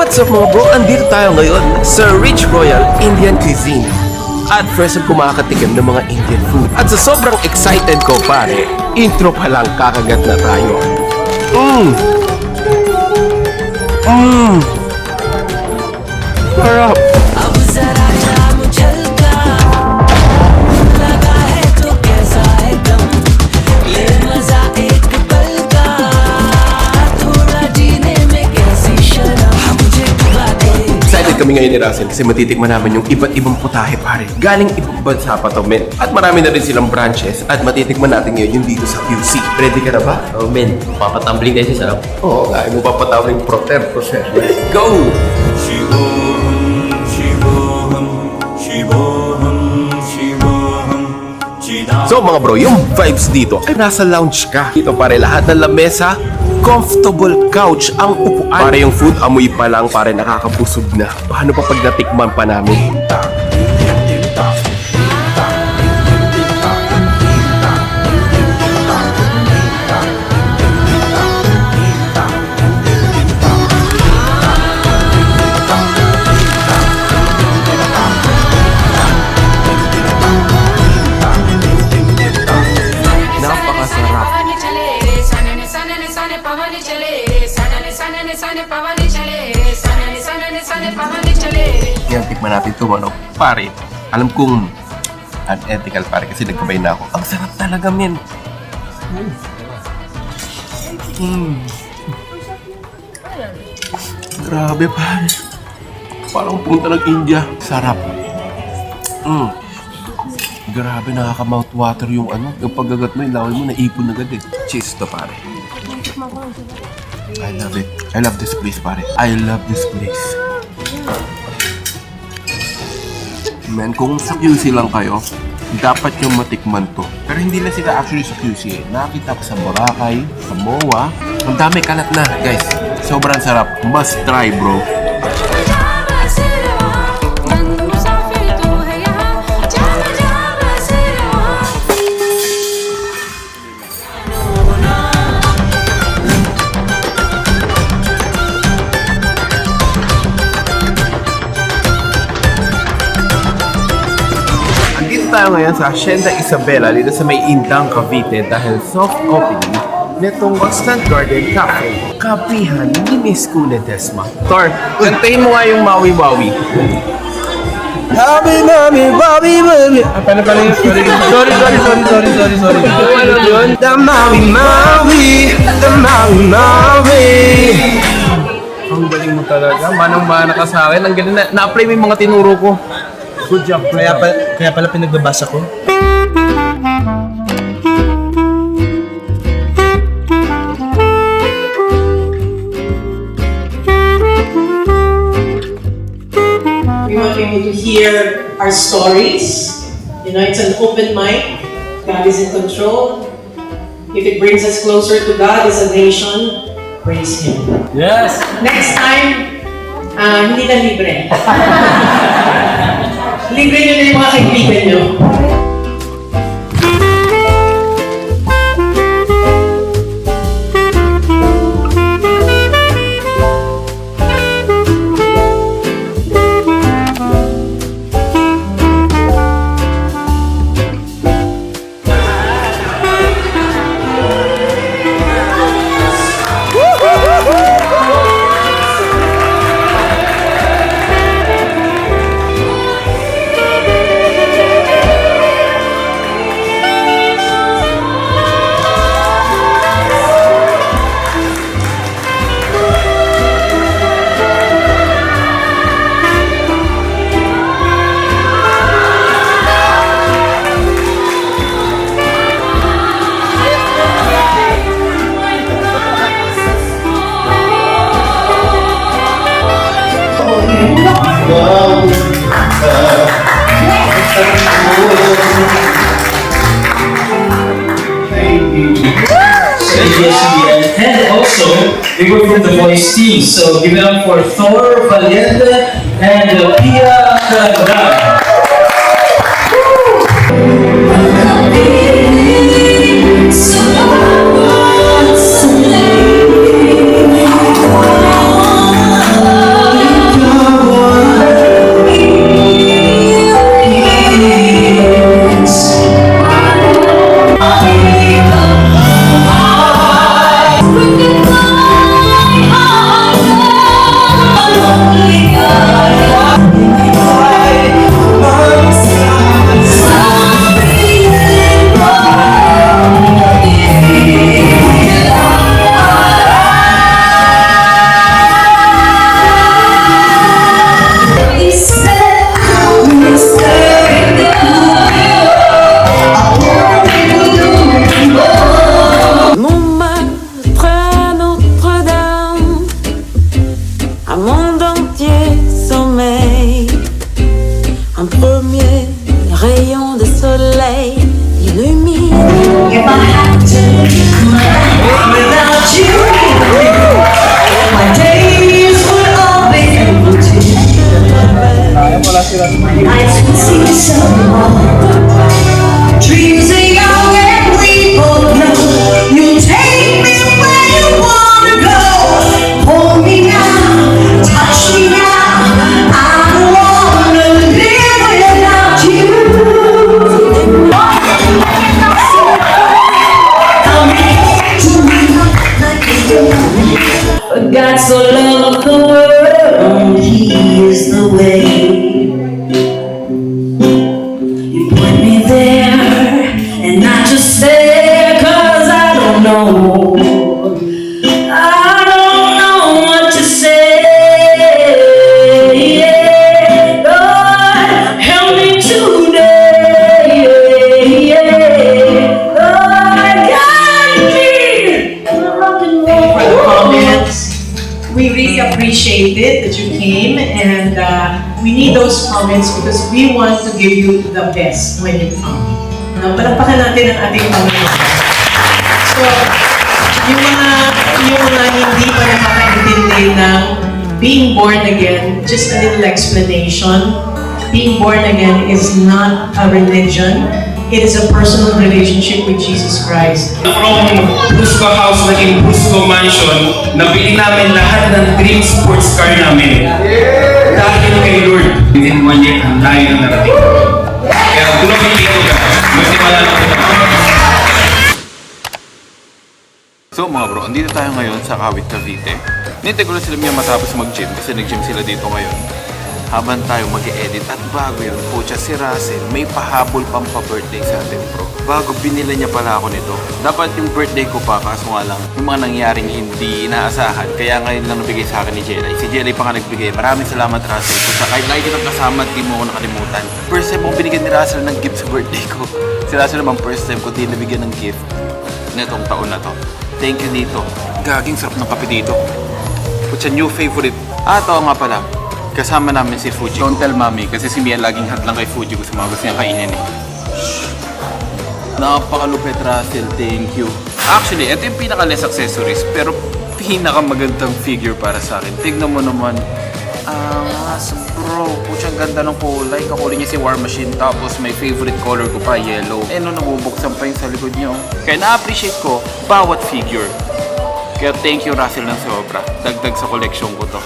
What's up mga bro? Andito tayo ngayon sa Rich Royal Indian Cuisine. At first time ko makakatikim ng mga Indian food. At sa sobrang excited ko pare, intro pa lang kakagat na tayo. Sarap! Kami ngayon ni Russell kasi matitikman namin yung iba't ibang putahe pare. Galing ibang bansa pa to men. At marami na rin silang branches at matitikman natin ngayon yung dito sa QC. Ready ka na ba? Oh men, papatumbling tayo sa sarap. Oo, kaya mo papatawing Proter. Let's go! So mga bro, yung vibes dito ay nasa lounge ka. Dito pare lahat ng lamesa, comfortable couch ang upuan. Para yung food, amoy pa lang, pare nakakabusog na. Paano pa pag natikman pa namin? Napakasarap. Yan, tikman natin ito, ano? Pare, alam kong unethical pare kasi nagkabay na ako. Ang sarap talaga, men. Grabe, pare. Parang punta ng India. Sarap. Grabe, nakaka-mouth water yung ano. Yung paggagat mo, ilaway mo, naipon agad eh. Cheese to, pare. I love it. I love this place, pare. I love this place. Man, kung sa QC lang kayo, dapat yung matikman to. Pero hindi lang sila actually sa QC eh. Nakita ko sa Boracay, sa MOA. Ang dami kalat na, guys. Sobrang sarap. Must try, bro. Tayo ngayon sa Hacienda Isabela dito sa may Indang, Cavite dahil soft opening nitong Constant Garden Cafe. Kapihan ni Miss Kule Desma. Tor, kantahin mo nga yung Maui Wawi. Happy Mami Wawi Wawi. Pala yun. Sorry. Ano yun? The Maui Maui. The Maui Maui. Ang galing mo talaga. Manang-mana ka sa akin. Ang galing na-apply mo yung mga tinuro ko. Good job. Kaya pala pinagbabasa ko. We want people to hear our stories. You know, it's an open mic. God is in control. If it brings us closer to God as a nation, praise Him. Yes! Next time, hindi na libre. Libre nyo na yung mga kaibigan nyo. And also, we were from the voice team, so give it up for Thor Valiente and Pia Calabar. monde entier sommeille. Un premier rayon de soleil illumine. If I had to without you, my days would all be empty. Nights would seem so long. Dreams are young and we both know you'll take me where you wanna go. Hold me now, touch me now. I don't wanna live without you. For God so loved the world, He is the way. You put me there, and not just there, 'cause I don't know. I don't know what to say. Yeah. Lord, help me today. Yeah. Lord, guide me. Rock and roll. For the comments. We really appreciate it that you came, and we need those comments because we want to give you the best when you come. Palakpakan natin ang ating Panginoon. So, yung mga hindi pa nakakaintindi ng being born again, just a little explanation. Being born again is not a religion. It is a personal relationship with Jesus Christ. From Brusco House naging Brusco Mansion, nabili namin lahat ng dream sports car namin. Dahil kay Lord, within 1 year, ang layo na narating. Kaya tulog yung dito ka, magsimala na kita. So mga bro, andito tayo ngayon sa Kawit, Cavite. Nintay ko lang sila niya matapos mag-gym kasi nag-gym sila dito ngayon. Habang tayo mag-e-edit at bago yun, pucha si Russell, may pahabol pang pa-birthday sa atin bro. Bago binila niya pala ako nito. Dapat yung birthday ko pa, kaso nga lang, yung mga nangyaring hindi inaasahan. Kaya ngayon lang nabigay sa akin ni Jelay. Si Jelay pa nga nagbigay. Maraming salamat Russell. Pucha, kahit lagi kitang kasama, di mo ako nakalimutan. First time ako binigyan ni Russell ng gift sa birthday ko. Si Russell naman first time ko din nabigyan ng gift netong taon na to. Thank you dito. Gaging sarap ng kape dito. Pucha, new favorite. Ito nga pala. Kasama namin si Fuji. Don't tell mommy kasi si Mia laging hat lang kay Fuji gusto mga gusto niya kainin eh. Napakalupit Russell, thank you. Actually, ito yung pinaka-less accessories pero pinakamagandang figure para sa akin. Tignan mo naman. Bro, putsang ganda ng kulay. Kakulay niya si War Machine tapos may favorite color ko pa, yellow. Eh no, nabubuksan pa yung sa likod niyo. Kaya na-appreciate ko bawat figure. Kaya thank you Russell ng sobra. Dagdag sa collection ko to.